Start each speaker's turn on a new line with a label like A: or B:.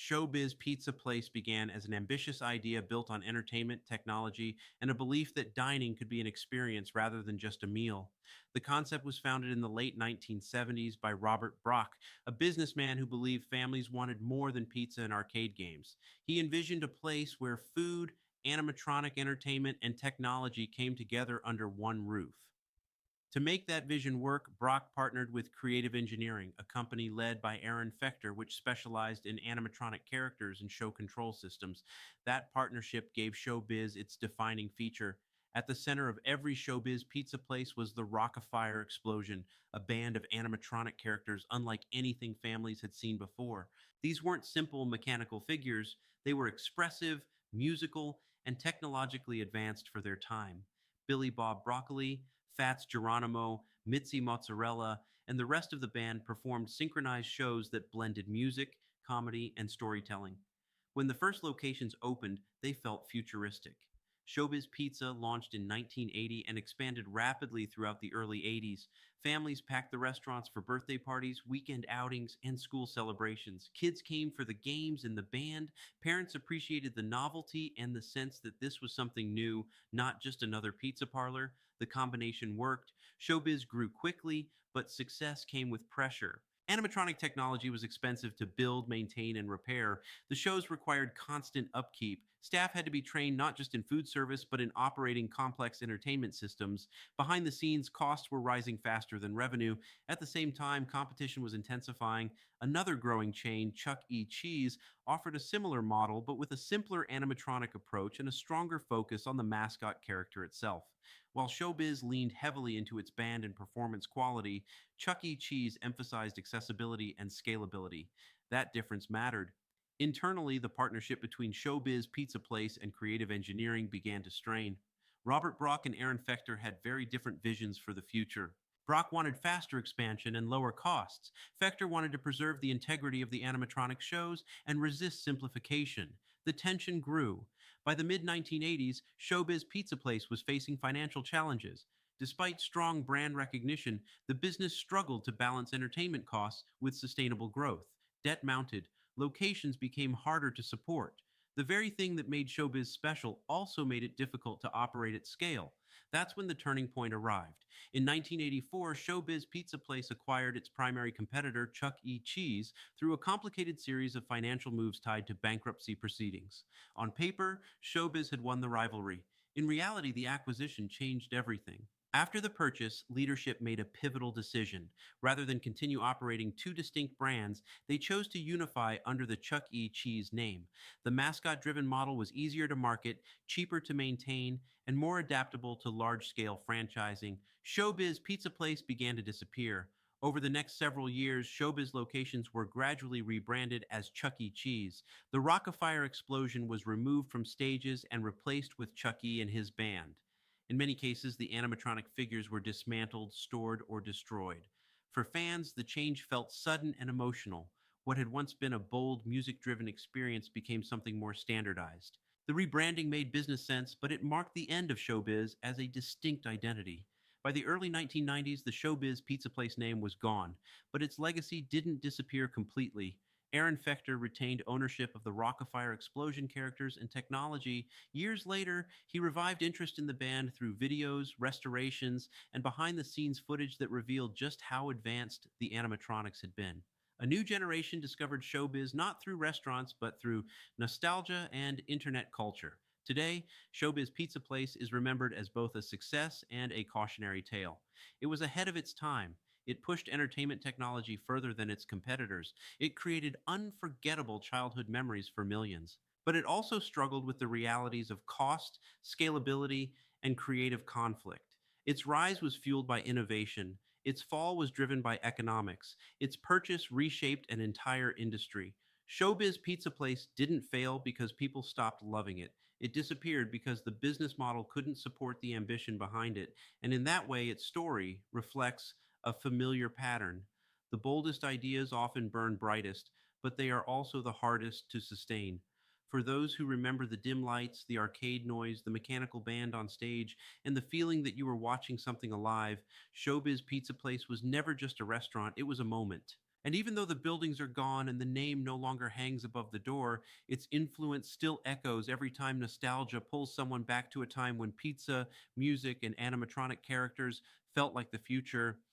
A: ShowBiz Pizza Place began as an ambitious idea built on entertainment, technology, and a belief that dining could be an experience rather than just a meal. The concept was founded in the late 1970s by Robert Brock, a businessman who believed families wanted more than pizza and arcade games. He envisioned a place where food, animatronic entertainment, and technology came together under one roof. To make that vision work, Brock partnered with Creative Engineering, a company led by Aaron Fechter, which specialized in animatronic characters and show control systems. That partnership gave Showbiz its defining feature. At the center of every Showbiz Pizza Place was the Rock-afire Explosion, a band of animatronic characters unlike anything families had seen before. These weren't simple mechanical figures, they were expressive, musical, and technologically advanced for their time. Billy Bob Broccoli, Fats Geronimo, Mitzi Mozzarella, and the rest of the band performed synchronized shows that blended music, comedy, and storytelling. When the first locations opened, they felt futuristic. Showbiz Pizza launched in 1980 and expanded rapidly throughout the early 80s. Families packed the restaurants for birthday parties, weekend outings, and school celebrations. Kids came for the games and the band. Parents appreciated the novelty and the sense that this was something new, not just another pizza parlor. The combination worked. Showbiz grew quickly, but success came with pressure. Animatronic technology was expensive to build, maintain, and repair. The shows required constant upkeep. Staff had to be trained not just in food service, but in operating complex entertainment systems. Behind the scenes, costs were rising faster than revenue. At the same time, competition was intensifying. Another growing chain, Chuck E. Cheese, offered a similar model, but with a simpler animatronic approach and a stronger focus on the mascot character itself. While Showbiz leaned heavily into its band and performance quality, Chuck E. Cheese emphasized accessibility and scalability. That difference mattered. Internally, the partnership between Showbiz Pizza Place and Creative Engineering began to strain. Robert Brock and Aaron Fechter had very different visions for the future. Brock wanted faster expansion and lower costs. Fechter wanted to preserve the integrity of the animatronic shows and resist simplification. The tension grew. By the mid 1980s, Showbiz Pizza Place was facing financial challenges. Despite strong brand recognition, the business struggled to balance entertainment costs with sustainable growth. Debt mounted, locations became harder to support. The very thing that made Showbiz special also made it difficult to operate at scale. That's when the turning point arrived. In 1984, Showbiz Pizza Place acquired its primary competitor, Chuck E. Cheese, through a complicated series of financial moves tied to bankruptcy proceedings. On paper, Showbiz had won the rivalry. In reality, the acquisition changed everything. After the purchase, leadership made a pivotal decision. Rather than continue operating two distinct brands, they chose to unify under the Chuck E. Cheese name. The mascot driven model was easier to market, cheaper to maintain, and more adaptable to large scale franchising. Showbiz Pizza Place began to disappear. Over the next several years, Showbiz locations were gradually rebranded as Chuck E. Cheese. The Rock-afire Explosion was removed from stages and replaced with Chuck E. and his band. In many cases, the animatronic figures were dismantled, stored, or destroyed. For fans, the change felt sudden and emotional. What had once been a bold, music driven experience became something more standardized. The rebranding made business sense, but it marked the end of Showbiz as a distinct identity. By the early 1990s, the Showbiz Pizza Place name was gone, but its legacy didn't disappear completely. Aaron Fechter retained ownership of the Rock-afire Explosion characters and technology. Years later, he revived interest in the band through videos, restorations, and behind the scenes footage that revealed just how advanced the animatronics had been. A new generation discovered Showbiz not through restaurants, but through nostalgia and internet culture. Today, Showbiz Pizza Place is remembered as both a success and a cautionary tale. It was ahead of its time. It pushed entertainment technology further than its competitors. It created unforgettable childhood memories for millions. But it also struggled with the realities of cost, scalability, and creative conflict. Its rise was fueled by innovation. Its fall was driven by economics. Its purchase reshaped an entire industry. Showbiz Pizza Place didn't fail because people stopped loving it. It disappeared because the business model couldn't support the ambition behind it. And in that way, its story reflects a familiar pattern. The boldest ideas often burn brightest, but they are also the hardest to sustain. For those who remember the dim lights, the arcade noise, the mechanical band on stage, and the feeling that you were watching something alive, Showbiz Pizza Place was never just a restaurant, it was a moment. And even though the buildings are gone and the name no longer hangs above the door, its influence still echoes every time nostalgia pulls someone back to a time when pizza, music, and animatronic characters felt like the future.